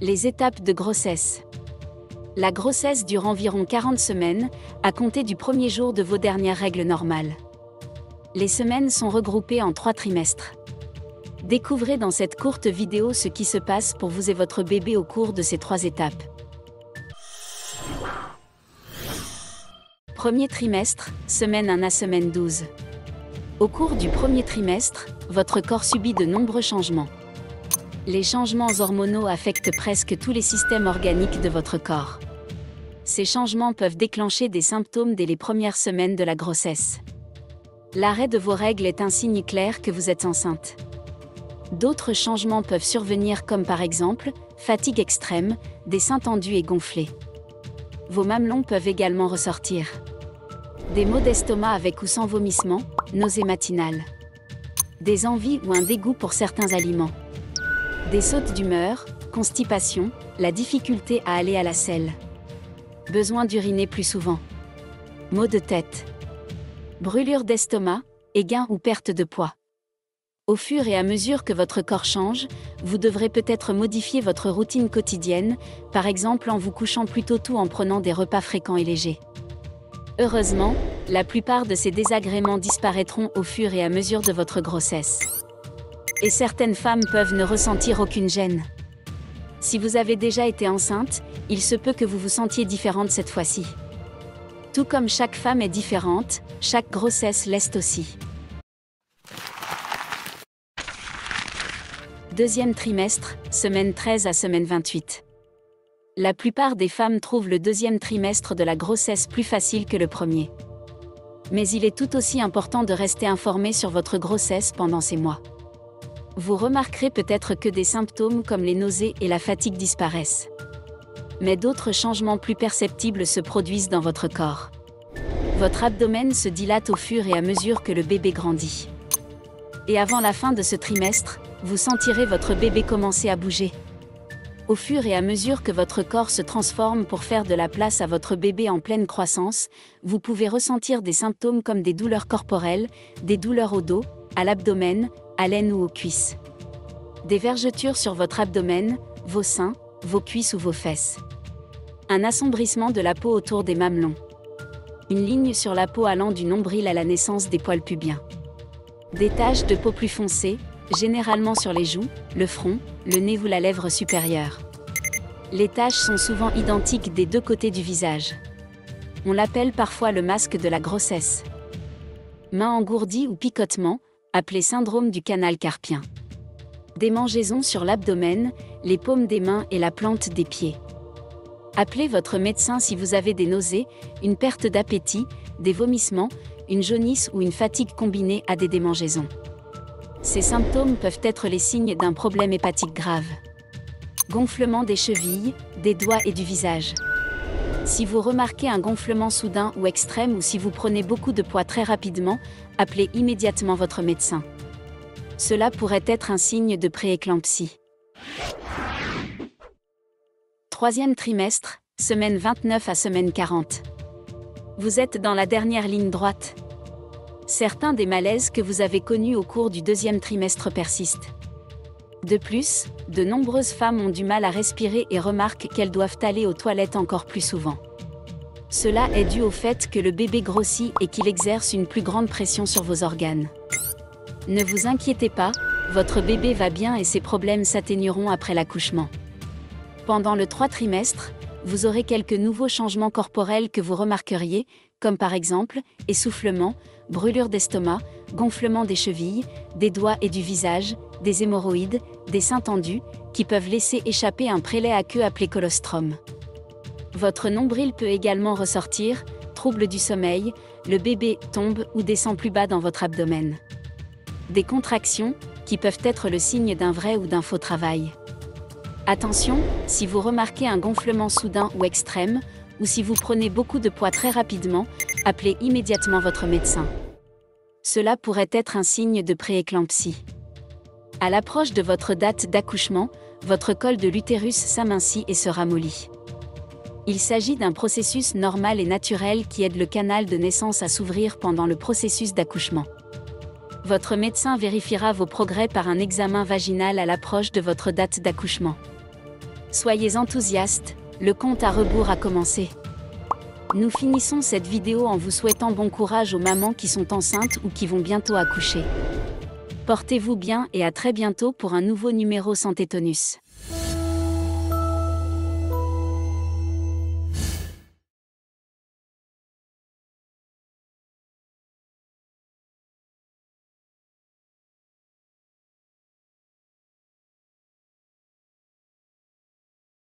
Les étapes de grossesse. La grossesse dure environ 40 semaines, à compter du premier jour de vos dernières règles normales. Les semaines sont regroupées en 3 trimestres. Découvrez dans cette courte vidéo ce qui se passe pour vous et votre bébé au cours de ces 3 étapes. Premier trimestre, semaine 1 à semaine 12. Au cours du premier trimestre, votre corps subit de nombreux changements. Les changements hormonaux affectent presque tous les systèmes organiques de votre corps. Ces changements peuvent déclencher des symptômes dès les premières semaines de la grossesse. L'arrêt de vos règles est un signe clair que vous êtes enceinte. D'autres changements peuvent survenir comme par exemple, fatigue extrême, des seins tendus et gonflés. Vos mamelons peuvent également ressortir. Des maux d'estomac avec ou sans vomissement, nausées matinales. Des envies ou un dégoût pour certains aliments. Des sautes d'humeur, constipation, la difficulté à aller à la selle. Besoin d'uriner plus souvent. Maux de tête. Brûlure d'estomac, éguin ou perte de poids. Au fur et à mesure que votre corps change, vous devrez peut-être modifier votre routine quotidienne, par exemple en vous couchant plus tôt ou en prenant des repas fréquents et légers. Heureusement, la plupart de ces désagréments disparaîtront au fur et à mesure de votre grossesse. Et certaines femmes peuvent ne ressentir aucune gêne. Si vous avez déjà été enceinte, il se peut que vous vous sentiez différente cette fois-ci. Tout comme chaque femme est différente, chaque grossesse l'est aussi. Deuxième trimestre, semaine 13 à semaine 28. La plupart des femmes trouvent le deuxième trimestre de la grossesse plus facile que le premier. Mais il est tout aussi important de rester informé sur votre grossesse pendant ces mois. Vous remarquerez peut-être que des symptômes comme les nausées et la fatigue disparaissent. Mais d'autres changements plus perceptibles se produisent dans votre corps. Votre abdomen se dilate au fur et à mesure que le bébé grandit. Et avant la fin de ce trimestre, vous sentirez votre bébé commencer à bouger. Au fur et à mesure que votre corps se transforme pour faire de la place à votre bébé en pleine croissance, vous pouvez ressentir des symptômes comme des douleurs corporelles, des douleurs au dos, à l'abdomen, à l'aine ou aux cuisses. Des vergetures sur votre abdomen, vos seins, vos cuisses ou vos fesses. Un assombrissement de la peau autour des mamelons. Une ligne sur la peau allant du nombril à la naissance des poils pubiens. Des taches de peau plus foncées, généralement sur les joues, le front, le nez ou la lèvre supérieure. Les taches sont souvent identiques des 2 côtés du visage. On l'appelle parfois le masque de la grossesse. Mains engourdies ou picotements, appelé syndrome du canal carpien. Démangeaisons sur l'abdomen, les paumes des mains et la plante des pieds. Appelez votre médecin si vous avez des nausées, une perte d'appétit, des vomissements, une jaunisse ou une fatigue combinée à des démangeaisons. Ces symptômes peuvent être les signes d'un problème hépatique grave. Gonflement des chevilles, des doigts et du visage. Si vous remarquez un gonflement soudain ou extrême ou si vous prenez beaucoup de poids très rapidement, appelez immédiatement votre médecin. Cela pourrait être un signe de prééclampsie. Troisième trimestre, semaine 29 à semaine 40. Vous êtes dans la dernière ligne droite. Certains des malaises que vous avez connus au cours du deuxième trimestre persistent. De plus, de nombreuses femmes ont du mal à respirer et remarquent qu'elles doivent aller aux toilettes encore plus souvent. Cela est dû au fait que le bébé grossit et qu'il exerce une plus grande pression sur vos organes. Ne vous inquiétez pas, votre bébé va bien et ses problèmes s'atténueront après l'accouchement. Pendant le 3 trimestre, vous aurez quelques nouveaux changements corporels que vous remarqueriez, comme par exemple, essoufflement, brûlure d'estomac, gonflement des chevilles, des doigts et du visage, des hémorroïdes, des seins tendus, qui peuvent laisser échapper un prélet aqueux appelé colostrum. Votre nombril peut également ressortir, troubles du sommeil, le bébé tombe ou descend plus bas dans votre abdomen. Des contractions, qui peuvent être le signe d'un vrai ou d'un faux travail. Attention, si vous remarquez un gonflement soudain ou extrême, ou si vous prenez beaucoup de poids très rapidement, appelez immédiatement votre médecin. Cela pourrait être un signe de prééclampsie. À l'approche de votre date d'accouchement, votre col de l'utérus s'amincit et se ramollit. Il s'agit d'un processus normal et naturel qui aide le canal de naissance à s'ouvrir pendant le processus d'accouchement. Votre médecin vérifiera vos progrès par un examen vaginal à l'approche de votre date d'accouchement. Soyez enthousiastes, le compte à rebours a commencé. Nous finissons cette vidéo en vous souhaitant bon courage aux mamans qui sont enceintes ou qui vont bientôt accoucher. Portez-vous bien et à très bientôt pour un nouveau numéro Santé Tonus.